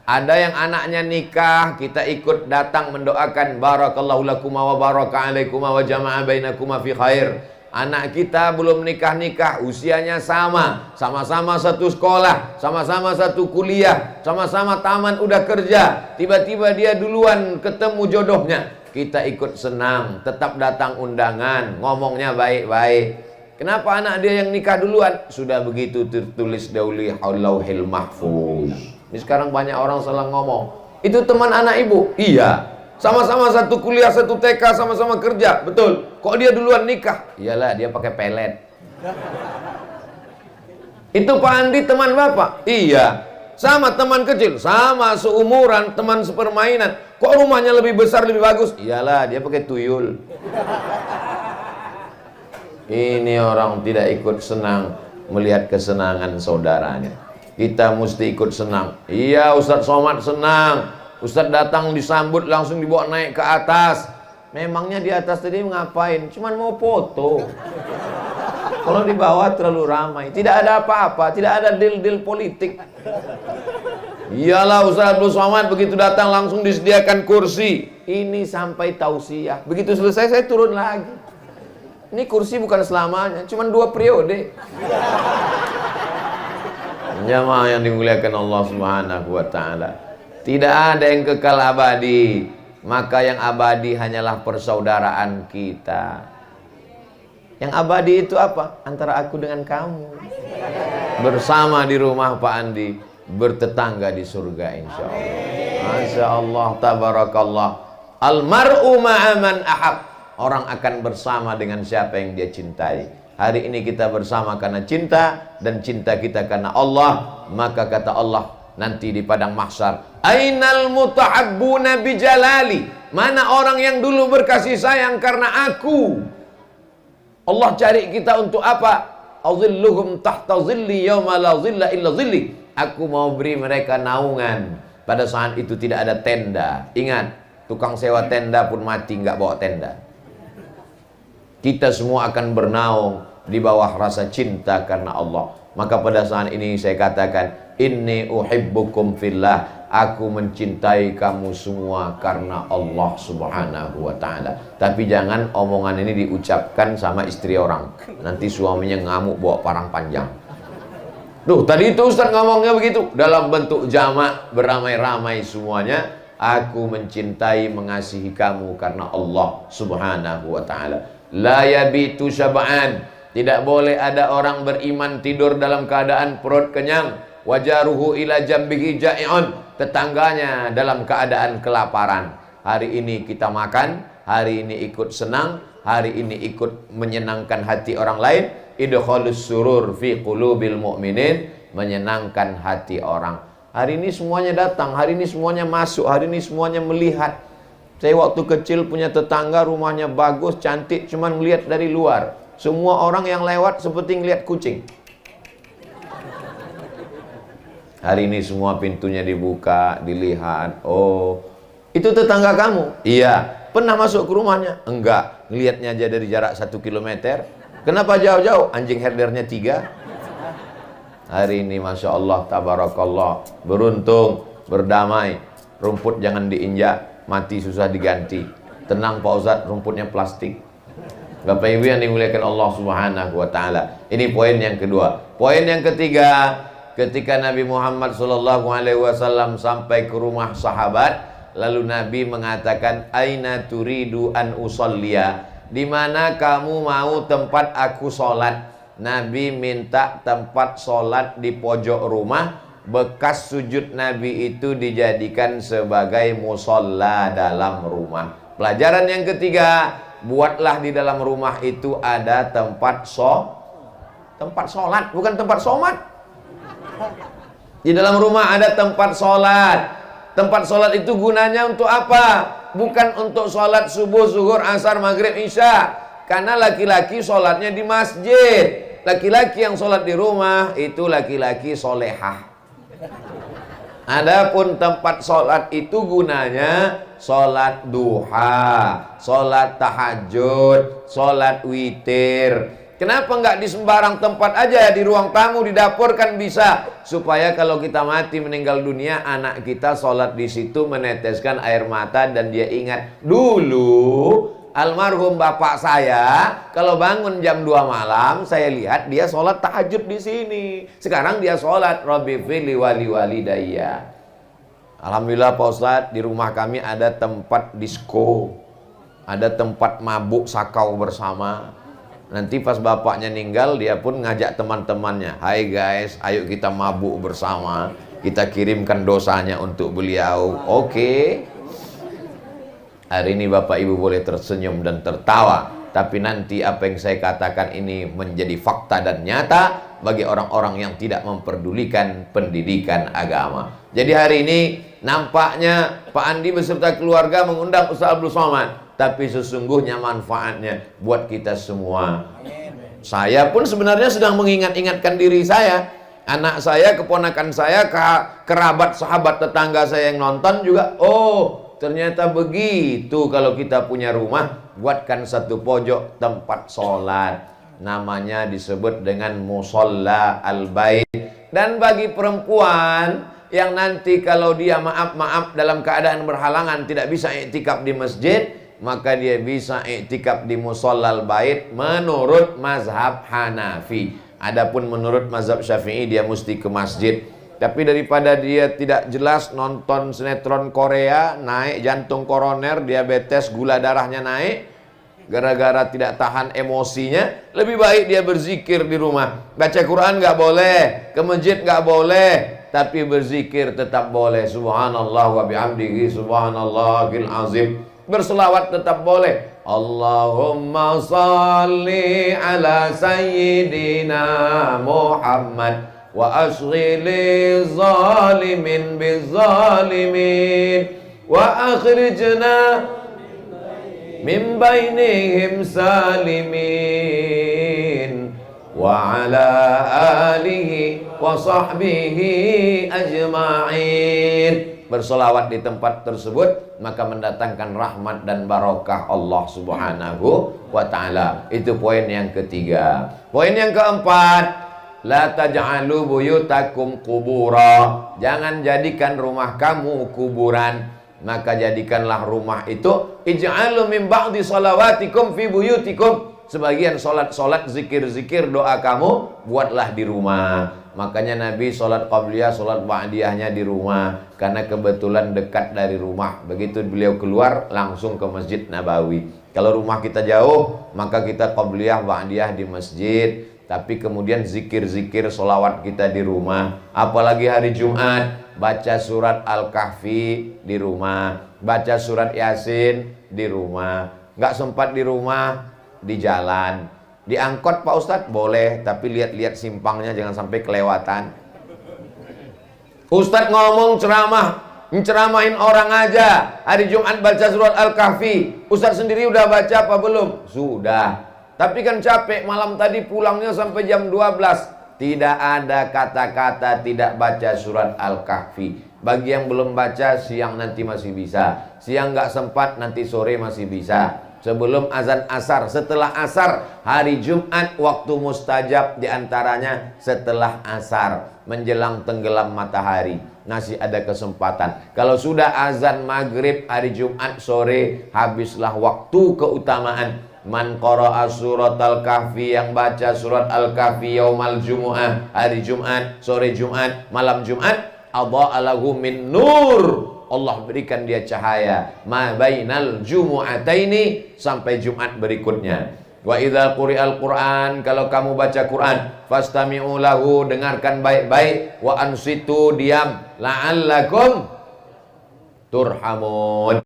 Ada yang anaknya nikah, kita ikut datang mendoakan barakallahu lakuma wa baraka alaikuma wa jama'a bainakuma fi khair. Anak kita belum nikah-nikah, usianya sama-sama satu sekolah, sama-sama satu kuliah, sama-sama taman udah kerja. Tiba-tiba dia duluan ketemu jodohnya. Kita ikut senang, tetap datang undangan, ngomongnya baik-baik. Kenapa anak dia yang nikah duluan? Sudah begitu tertulis dauli lauhil mahfuz. Ini sekarang banyak orang salah ngomong. Itu teman anak ibu? Iya. Sama-sama satu kuliah, satu TK, sama-sama kerja. Betul. Kok dia duluan nikah? Iyalah, dia pakai pelet. Itu Pak Andi teman bapak? Iya. Sama teman kecil, sama seumuran, teman sepermainan. Kok rumahnya lebih besar, lebih bagus? Iyalah, dia pakai tuyul. Ini orang tidak ikut senang melihat kesenangan saudaranya. Kita mesti ikut senang. Iya, Ustadz Somad senang. Ustadz datang disambut langsung dibawa naik ke atas. Memangnya di atas tadi ngapain? Cuman mau foto. Kalau di bawah terlalu ramai. Tidak ada apa-apa, tidak ada deal-deal politik. Iyalah Ustadz Abdul Somad begitu datang langsung disediakan kursi. Ini sampai tausiah. Begitu selesai saya turun lagi. Ini kursi bukan selamanya, cuman 2 periode. Jamaah yang dimuliakan Allah Subhanahu wa ta'ala, tidak ada yang kekal abadi, maka yang abadi hanyalah persaudaraan kita. Yang abadi itu apa? Antara aku dengan kamu, bersama di rumah Pak Andi, bertetangga di surga insya Allah. Masya Allah, tabarakallah. Almar'u ma'aman ahab. Orang akan bersama dengan siapa yang dia cintai. Hari ini kita bersama karena cinta, dan cinta kita karena Allah. Maka kata Allah nanti di padang mahsyar, ainal mutahabbuna bijalali, mana orang yang dulu berkasih sayang karena aku. Allah cari kita untuk apa? Azilluhum tahta zilli yawma la zilla illa zilli. Aku mau beri mereka naungan. Pada saat itu tidak ada tenda. Ingat, tukang sewa tenda pun mati nggak bawa tenda. Kita semua akan bernaung di bawah rasa cinta karena Allah. Maka pada saat ini saya katakan, inni uhibbukum fillah. Aku mencintai kamu semua karena Allah Subhanahu wa ta'ala. Tapi jangan omongan ini diucapkan sama istri orang. Nanti suaminya ngamuk bawa parang panjang. Duh, tadi itu Ustaz ngomongnya begitu. Dalam bentuk jamak beramai-ramai semuanya. Aku mencintai, mengasihi kamu karena Allah Subhanahu wa ta'ala. La yabitu syab'an. Tidak boleh ada orang beriman tidur dalam keadaan perut kenyang. Wajaruhu ila jambihi ja'i'un. Tetangganya dalam keadaan kelaparan. Hari ini kita makan, hari ini ikut senang, hari ini ikut menyenangkan hati orang lain. Idkhalus surur fi qulubil mu'minin. Menyenangkan hati orang. Hari ini semuanya datang, hari ini semuanya masuk, hari ini semuanya melihat. Saya waktu kecil punya tetangga, rumahnya bagus, cantik, cuman melihat dari luar. Semua orang yang lewat seperti ngelihat kucing. Hari ini semua pintunya dibuka, dilihat. Oh, itu tetangga kamu? Iya. Pernah masuk ke rumahnya? Enggak. Ngelihatnya aja dari jarak 1 kilometer. Kenapa jauh-jauh? Anjing herdernya 3. Hari ini Masya Allah, tabarakallah, beruntung, berdamai. Rumput jangan diinjak. Mati susah diganti. Tenang Pak Ustadz, rumputnya plastik. Bapak Ibu yang dimuliakan Allah Subhanahu wa ta'ala. Ini poin yang kedua. Poin yang ketiga, ketika Nabi Muhammad SAW sampai ke rumah sahabat, lalu Nabi mengatakan, aina turidu an usalliya, di mana kamu mau tempat aku sholat. Nabi minta tempat sholat di pojok rumah. Bekas sujud Nabi itu dijadikan sebagai musolla dalam rumah. Pelajaran yang ketiga, buatlah di dalam rumah itu ada tempat sholat, bukan tempat somat. Di dalam rumah ada tempat sholat. Tempat sholat itu gunanya untuk apa? Bukan untuk sholat subuh, zuhur, asar, maghrib, isya. Karena laki-laki sholatnya di masjid. Laki-laki yang sholat di rumah itu laki-laki solehah. Adapun tempat sholat itu gunanya sholat duha, sholat tahajud, sholat witir. Kenapa nggak di sembarang tempat aja, di ruang tamu, di dapur kan bisa. Supaya kalau kita mati meninggal dunia, anak kita sholat di situ meneteskan air mata dan dia ingat dulu almarhum bapak saya kalau bangun jam 2 malam saya lihat dia sholat tahajud di sini. Sekarang dia sholat Rabbi fili wali walidayya. Alhamdulillah Pak Ustadz, di rumah kami ada tempat disko, ada tempat mabuk sakau bersama. Nanti pas bapaknya meninggal, dia pun ngajak teman-temannya, hai guys, ayo kita mabuk bersama, kita kirimkan dosanya untuk beliau. Oke. Hari ini Bapak Ibu boleh tersenyum dan tertawa, tapi nanti apa yang saya katakan ini menjadi fakta dan nyata bagi orang-orang yang tidak memperdulikan pendidikan agama. Jadi hari ini nampaknya Pak Andi beserta keluarga mengundang Ustaz Abdul Somad, tapi sesungguhnya manfaatnya buat kita semua. Saya pun sebenarnya sedang mengingat-ingatkan diri saya, anak saya, keponakan saya, kerabat, sahabat, tetangga saya yang nonton juga. Oh, ternyata begitu. Kalau kita punya rumah, buatkan satu pojok tempat sholat, namanya disebut dengan musolla al-bait. Dan bagi perempuan yang nanti kalau dia maaf dalam keadaan berhalangan tidak bisa iktikaf di masjid, maka dia bisa iktikaf di musolla al-bait menurut mazhab Hanafi. Adapun menurut mazhab Syafi'i dia mesti ke masjid. Tapi daripada dia tidak jelas nonton sinetron Korea, naik jantung koroner, diabetes, gula darahnya naik, gara-gara tidak tahan emosinya, lebih baik dia berzikir di rumah. Baca Quran nggak boleh, ke masjid nggak boleh, tapi berzikir tetap boleh. Subhanallah wa bihamdihi subhanallahil azim. Berselawat tetap boleh. Allahumma salli ala sayyidina Muhammad wa ashghili zalimin bizzalimin wa akhrijna min bainihim salimin wa ala alihi wa sahbihi ajma'in. Bersolawat di tempat tersebut maka mendatangkan rahmat dan barokah Allah Subhanahu wa ta'ala. Itu poin yang ketiga. Poin yang keempat, la taj'alu buyutakum qubura. Jangan jadikan rumah kamu kuburan, maka jadikanlah rumah itu ij'alu min ba'di salawatikum fi buyutikum. Sebagian solat zikir-zikir doa kamu buatlah di rumah. Makanya Nabi solat qabliyah, solat ba'diyahnya di rumah, karena kebetulan dekat dari rumah. Begitu beliau keluar langsung ke Masjid Nabawi. Kalau rumah kita jauh, maka kita qabliyah ba'diyah di masjid, tapi kemudian zikir-zikir solawat kita di rumah. Apalagi hari Jumat, baca surat Al-Kahfi di rumah, baca surat Yasin di rumah. Nggak sempat di rumah, di jalan, di angkot Pak Ustadz boleh, tapi lihat-lihat simpangnya jangan sampai kelewatan. Ustadz ngomong ceramah, menceramahin orang aja. Hari Jumat baca surat Al-Kahfi, Ustadz sendiri udah baca apa belum? Sudah. Tapi kan capek, malam tadi pulangnya sampai jam 12. Tidak ada kata-kata tidak baca surat Al-Kahfi. Bagi yang belum baca, siang nanti masih bisa. Siang nggak sempat, nanti sore masih bisa. Sebelum azan asar, setelah asar, hari Jumat waktu mustajab, diantaranya setelah asar, menjelang tenggelam matahari, masih ada kesempatan. Kalau sudah azan maghrib hari Jumat sore, habislah waktu keutamaan. Man qara'a surat Al-Kahfi, yang baca surat Al-Kahfi yaumal jumu'ah, hari Jumat, sore Jumat, malam Jumat, adha'a lahu min nur, Allah berikan dia cahaya ma bainal jumu'ataini, sampai Jumat berikutnya. Wa idza quri'al Qur'an, kalau kamu baca Quran, fastami'u lahu, dengarkan baik-baik, wa ansitu, diam, la'allakum turhamun.